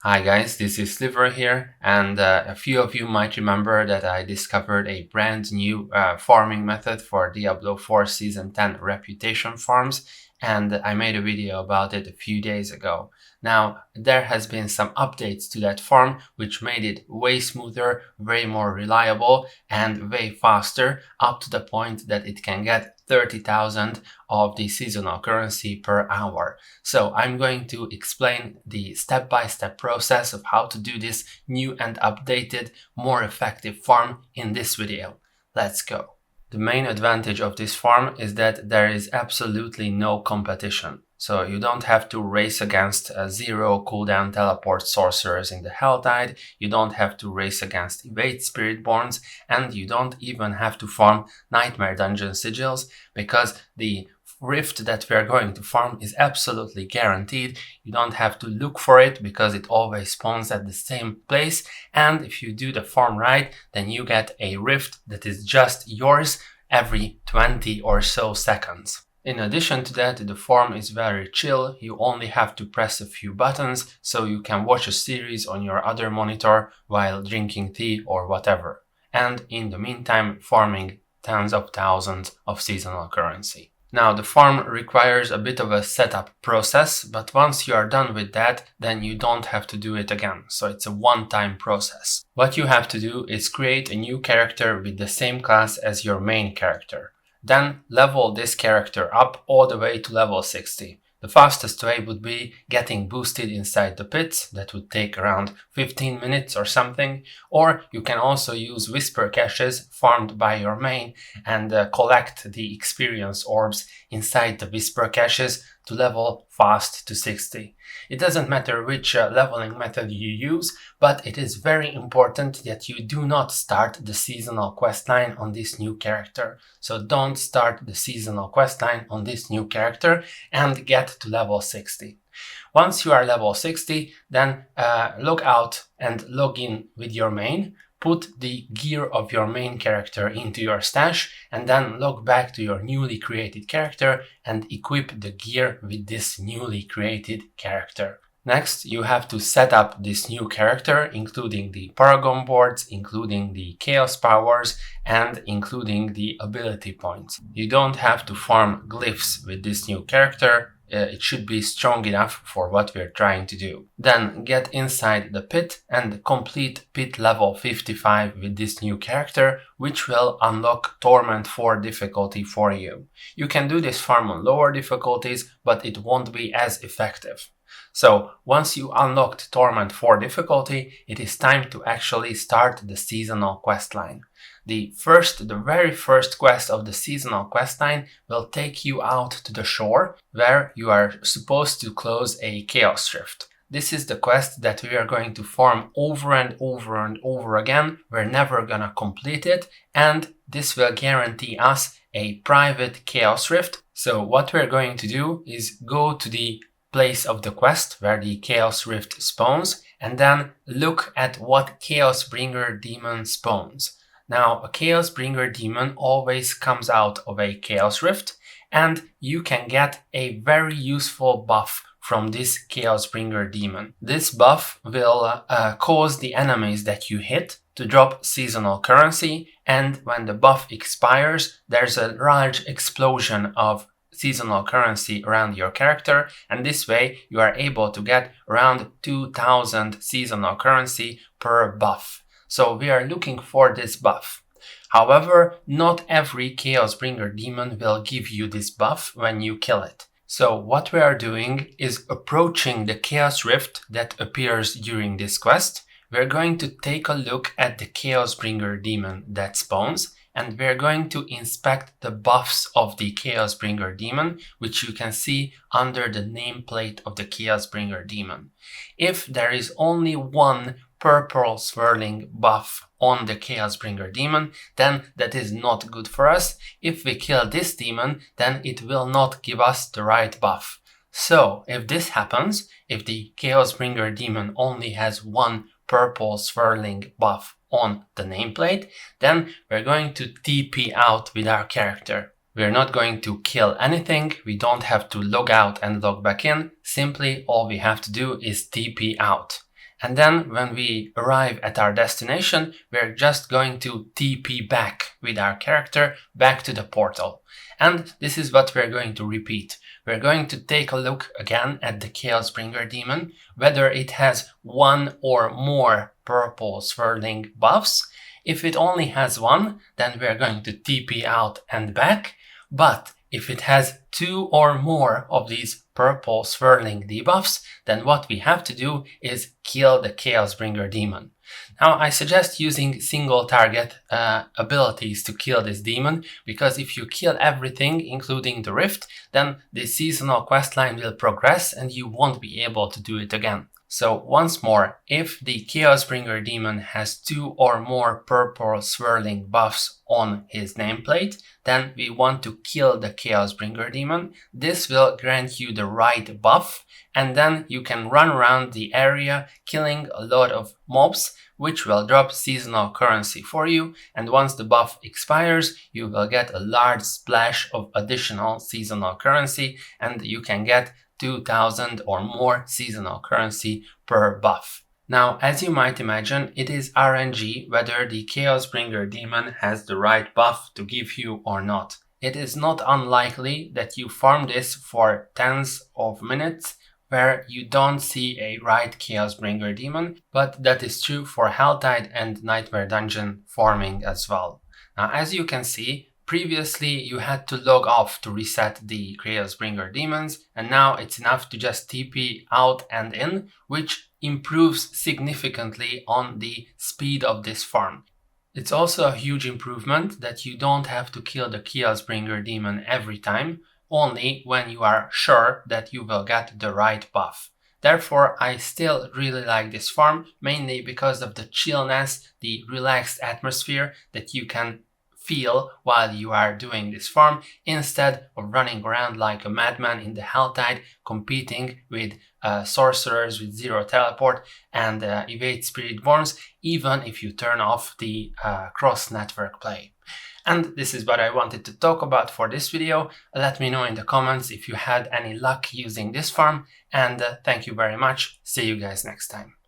Hi guys, this is Sliver here, and a few of you might remember that I discovered a brand new farming method for Diablo 4 Season 10 reputation farms, and I made a video about it a few days ago. Now, there has been some updates to that farm which made it way smoother, way more reliable, and way faster, up to the point that it can get 30,000 of the seasonal currency per hour. So I'm going to explain the step-by-step process of how to do this new and updated, more effective farm in this video. Let's go. The main advantage of this farm is that there is absolutely no competition. So you don't have to race against zero cooldown teleport sorcerers in the Helltide, you don't have to race against evade spiritborns, and you don't even have to farm nightmare dungeon sigils, because the rift that we are going to farm is absolutely guaranteed. You don't have to look for it because it always spawns at the same place, and if you do the farm right, then you get a rift that is just yours every 20 or so seconds. In addition to that, the farm is very chill. You only have to press a few buttons, so you can watch a series on your other monitor while drinking tea or whatever, and in the meantime farming tens of thousands of seasonal currency. Now, the farm requires a bit of a setup process, but once you are done with that, then you don't have to do it again, so it's a one-time process. What you have to do is create a new character with the same class as your main character. Then level this character up all the way to level 60. The fastest way would be getting boosted inside the pits, that would take around 15 minutes or something, or you can also use whisper caches farmed by your main and collect the experience orbs inside the whisper caches to level fast to 60. It doesn't matter which leveling method you use, but it is very important that you do not start the seasonal questline on this new character. So don't start the seasonal questline on this new character and get to level 60. Once you are level 60, then log out and log in with your main. Put the gear of your main character into your stash and then log back to your newly created character and equip the gear with this newly created character. Next, you have to set up this new character, including the paragon boards, including the chaos powers, and including the ability points. You don't have to farm glyphs with this new character. It should be strong enough for what we're trying to do. Then get inside the pit and complete pit level 55 with this new character, which will unlock Torment 4 difficulty for you. You can do this farm on lower difficulties, but it won't be as effective. So once you unlocked Torment 4 difficulty, it is time to actually start the seasonal questline. The very first quest of the seasonal questline will take you out to the shore, where you are supposed to close a chaos rift. This is the quest that we are going to farm over and over and over again. We're never gonna complete it, and this will guarantee us a private chaos rift. So what we're going to do is go to the place of the quest where the chaos rift spawns, and then look at what chaos bringer demon spawns. Now, a Chaos Bringer demon always comes out of a Chaos Rift, and you can get a very useful buff from this Chaos Bringer demon. This buff will cause the enemies that you hit to drop seasonal currency, and when the buff expires, there's a large explosion of seasonal currency around your character, and this way you are able to get around 2000 seasonal currency per buff. So we are looking for this buff. However, not every Chaos Bringer demon will give you this buff when you kill it. So what we are doing is approaching the Chaos Rift that appears during this quest. We're going to take a look at the Chaos Bringer demon that spawns, and we're going to inspect the buffs of the Chaos Bringer demon, which you can see under the nameplate of the Chaos Bringer demon. If there is only one purple swirling buff on the Chaos Bringer demon, then that is not good for us. If we kill this demon, then it will not give us the right buff. So if this happens, if the Chaos Bringer demon only has one purple swirling buff on the nameplate, then we're going to TP out with our character. We're not going to kill anything, we don't have to log out and log back in, simply all we have to do is TP out. And then when we arrive at our destination, we're just going to TP back with our character back to the portal. And this is what we're going to repeat. We're going to take a look again at the Chaosbringer demon, whether it has one or more purple swirling buffs. If it only has one, then we're going to TP out and back. But if it has two or more of these purple swirling debuffs, then what we have to do is kill the Chaosbringer demon. Now, I suggest using single target abilities to kill this demon, because if you kill everything, including the rift, then the seasonal questline will progress and you won't be able to do it again. So once more, if the Chaosbringer demon has two or more purple swirling buffs on his nameplate, then we want to kill the Chaosbringer demon. This will grant you the right buff, and then you can run around the area killing a lot of mobs, which will drop seasonal currency for you, and once the buff expires, you will get a large splash of additional seasonal currency, and you can get 2000 or more seasonal currency per buff. Now, as you might imagine, it is RNG whether the Chaosbringer demon has the right buff to give you or not. It is not unlikely that you farm this for tens of minutes where you don't see a right Chaosbringer demon, but that is true for Helltide and Nightmare Dungeon farming as well. Now, as you can see, previously you had to log off to reset the Chaosbringer demons, and now it's enough to just TP out and in, which improves significantly on the speed of this farm. It's also a huge improvement that you don't have to kill the Chaosbringer demon every time, only when you are sure that you will get the right buff. Therefore, I still really like this farm, mainly because of the chillness, the relaxed atmosphere that you can feel while you are doing this farm, instead of running around like a madman in the Helltide, competing with sorcerers with zero teleport and evade spiritborns, even if you turn off the cross-network play. And this is what I wanted to talk about for this video. Let me know in the comments if you had any luck using this farm, and thank you very much. See you guys next time.